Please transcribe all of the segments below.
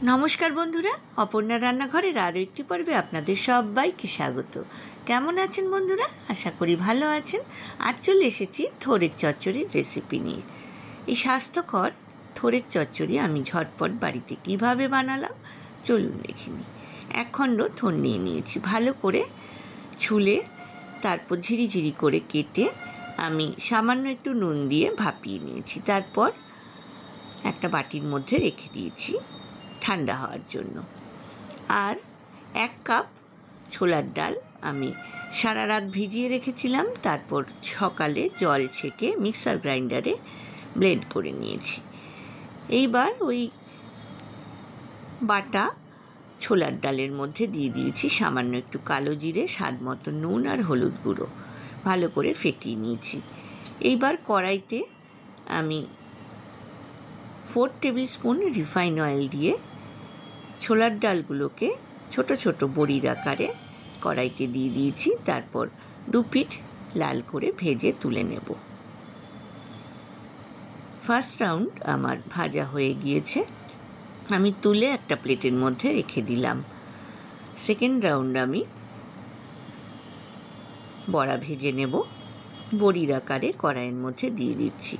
নমস্কার বন্ধুরা, অপর্ণা রান্নাঘরের আরও একটি পর্বে আপনাদের সবাইকে স্বাগত। কেমন আছেন বন্ধুরা? আশা করি ভালো আছেন। আজ চলে এসেছি থোড়ের চচ্চড়ির রেসিপি নিয়ে। এই স্বাস্থ্যকর থোড়ের চচ্চড়ি আমি ঝটপট বাড়িতে কিভাবে বানালাম চলুন দেখে নিই। 1 খণ্ড থোড় নিয়ে নিয়েছি, ভালো করে ছুলে তারপর ঝিরিঝিরি করে কেটে আমি সামান্য একটু নুন দিয়ে ভাপিয়ে নিয়েছি। তারপর একটা বাটির মধ্যে রেখে দিয়েছি ঠান্ডা হওয়ার জন্য। আর 1 কাপ ছোলার ডাল আমি সারা রাত ভিজিয়ে রেখেছিলাম, তারপর সকালে জল ছেঁকে মিক্সার গ্রাইন্ডারে ব্লেন্ড করে নিয়েছি। এইবার ওই বাটা ছোলার ডালের মধ্যে দিয়ে দিয়েছি সামান্য একটু কালো জিরে, স্বাদ মতো নুন আর হলুদ গুঁড়ো, ভালো করে ফেটিয়ে নিয়েছি। এইবার কড়াইতে আমি 4 টেবিল স্পুন রিফাইন অয়েল দিয়ে ছোলার ডালগুলোকে ছোট ছোট বড়ির আকারে কড়াইতে দিয়ে দিয়েছি। তারপর 2 পিঠ লাল করে ভেজে তুলে নেব। ফার্স্ট রাউন্ড আমার ভাজা হয়ে গিয়েছে, আমি তুলে একটা প্লেটের মধ্যে রেখে দিলাম। সেকেন্ড রাউন্ড আমি বড়া ভেজে নেব। বড়ির আকারে কড়াইয়ের মধ্যে দিয়ে দিচ্ছি।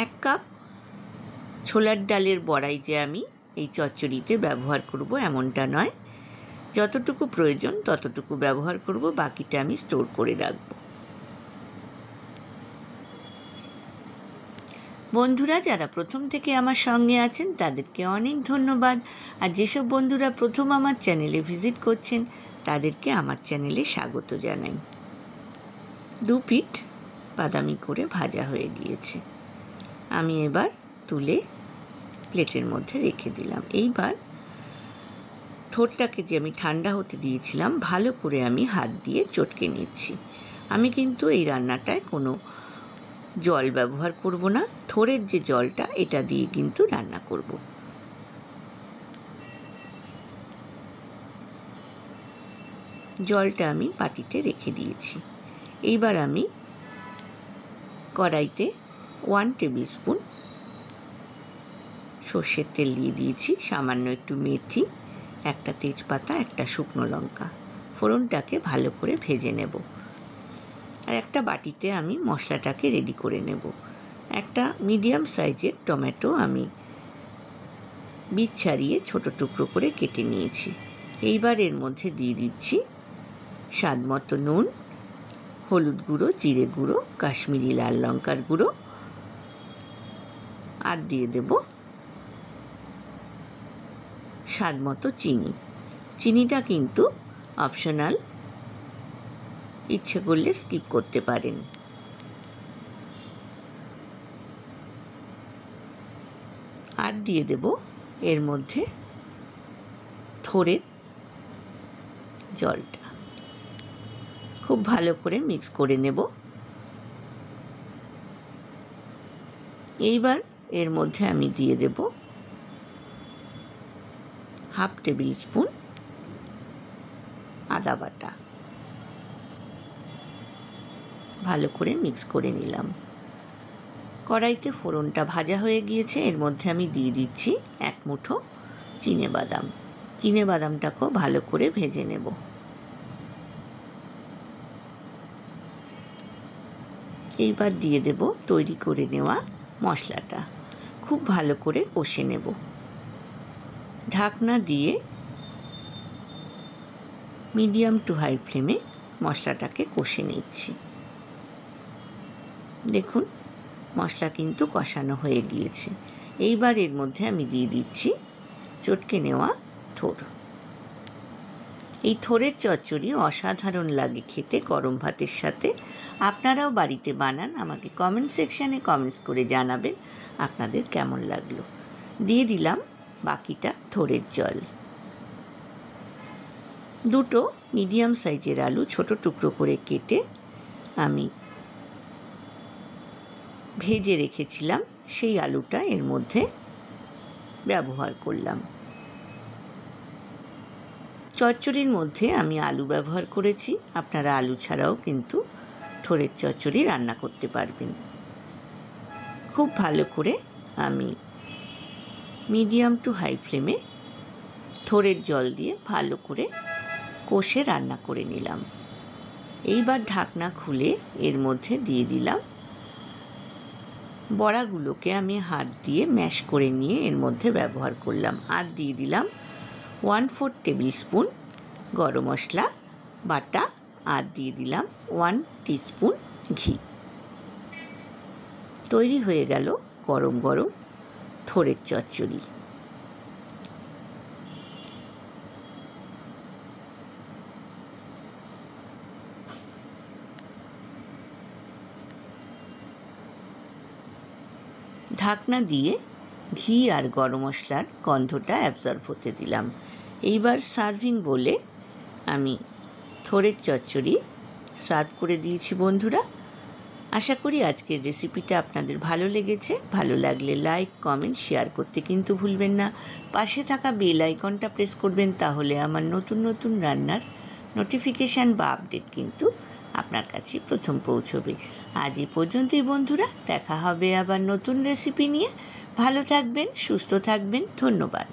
1 কাপ ছোলার ডালের বড়াই যে আমি এই চচ্চড়িতে ব্যবহার করব এমনটা নয়, যতটুকু প্রয়োজন ততটুকু ব্যবহার করব, বাকিটা আমি স্টোর করে রাখব। বন্ধুরা যারা প্রথম থেকে আমার সঙ্গে আছেন তাদেরকে অনেক ধন্যবাদ। আর যেসব বন্ধুরা প্রথম আমার চ্যানেলে ভিজিট করছেন তাদেরকে আমার চ্যানেলে স্বাগত জানাই। 2 পিঠ বাদামি করে ভাজা হয়ে গিয়েছে, আমি এবার তুলে প্লেটের মধ্যে রেখে দিলাম। এইবার থোড়টাকে যে আমি ঠান্ডা হতে দিয়েছিলাম ভালো করে আমি হাত দিয়ে চটকে নিচ্ছি। আমি কিন্তু এই রান্নাটায় কোনো জল ব্যবহার করব না, থোড়ের যে জলটা এটা দিয়ে কিন্তু রান্না করব। জলটা আমি বাটিতে রেখে দিয়েছি। এইবার আমি কড়াইতে 1 টেবিল স্পুন সর্ষের তেল দিয়ে দিয়েছি, সামান্য একটু মেথি, একটা তেজপাতা, একটা শুকনো লঙ্কা। ফোড়নটাকে ভালো করে ভেজে নেব। আর একটা বাটিতে আমি মশলাটাকে রেডি করে নেব। একটা মিডিয়াম সাইজের টমেটো আমি বীজ ছাড়িয়ে ছোট টুকরো করে কেটে নিয়েছি। এইবার এর মধ্যে দিয়ে দিচ্ছি স্বাদ মতো নুন, হলুদ গুঁড়ো, জিরে গুঁড়ো, কাশ্মীরি লাল লঙ্কার গুঁড়ো, আর দিয়ে দেব স্বাদ মতো চিনি। চিনিটা কিন্তু অপশনাল, ইচ্ছে করলে স্কিপ করতে পারেন। আর দিয়ে দেব এর মধ্যে থোড়ের জলটা, খুব ভালো করে মিক্স করে নেব। এইবার এর মধ্যে আমি দিয়ে দেব 1/2 টেবিল স্পুন আদা বাটা, ভালো করে মিক্স করে নিলাম। কড়াইতে ফোড়নটা ভাজা হয়ে গিয়েছে, এর মধ্যে আমি দিয়ে দিচ্ছি 1 মুঠো চিনেবাদাম। চিনেবাদামটাকেও ভালো করে ভেজে নেব। এইবার দিয়ে দেব তৈরি করে নেওয়া মশলাটা, খুব ভালো করে কষে নেব। ঢাকনা দিয়ে মিডিয়াম টু হাই ফ্লেমে মশলাটাকে কষে নিচ্ছি। দেখুন মশলা কিন্তু কষানো হয়ে গিয়েছে। এইবার এর মধ্যে আমি দিয়ে দিচ্ছি চটকে নেওয়া থোড়। এই থোড়ের চচ্চড়ি অসাধারণ লাগে খেতে গরম ভাতের সাথে। আপনারাও বাড়িতে বানান, আমাকে কমেন্ট সেকশানে কমেন্টস করে জানাবেন আপনাদের কেমন লাগলো। দিয়ে দিলাম বাকিটা থোড়ের জল। 2টো মিডিয়াম সাইজের আলু ছোট টুকরো করে কেটে আমি ভেজে রেখেছিলাম, সেই আলুটা এর মধ্যে ব্যবহার করলাম। চচ্চড়ির মধ্যে আমি আলু ব্যবহার করেছি, আপনারা আলু ছাড়াও কিন্তু থোড়ের চচ্চড়ি রান্না করতে পারবেন। খুব ভালো করে আমি মিডিয়াম টু হাই ফ্লেমে থোড়ের জল দিয়ে ভালো করে কষে রান্না করে নিলাম। এইবার ঢাকনা খুলে এর মধ্যে দিয়ে দিলাম বড়াগুলোকে আমি হাত দিয়ে ম্যাশ করে নিয়ে এর মধ্যে ব্যবহার করলাম। আর দিয়ে দিলাম 1/4 টেবিল স্পুন গরম মশলা বাটা, আর দিয়ে দিলাম 1 টিস্পুন ঘি। তৈরি হয়ে গেল গরম গরম থোড়ের চচ্চড়ি। ঢাকনা দিয়ে ঘি আর গরম মশলার গন্ধটা অ্যাবজর্ব হতে দিলাম। এইবার সার্ভিং বলে আমি থোড়ের চচ্চড়ি সার্ভ করে দিয়েছি বন্ধুরা। আশা করি আজকের রেসিপিটা আপনাদের ভালো লেগেছে। ভালো লাগলে লাইক, কমেন্ট, শেয়ার করতে কিন্তু ভুলবেন না। পাশে থাকা বেল আইকনটা প্রেস করবেন, তাহলে আমার নতুন নতুন রান্নার নোটিফিকেশান বা আপডেট কিন্তু আপনার কাছে প্রথম পৌঁছবে। আজ এই পর্যন্তই বন্ধুরা, দেখা হবে আবার নতুন রেসিপি নিয়ে। ভালো থাকবেন, সুস্থ থাকবেন, ধন্যবাদ।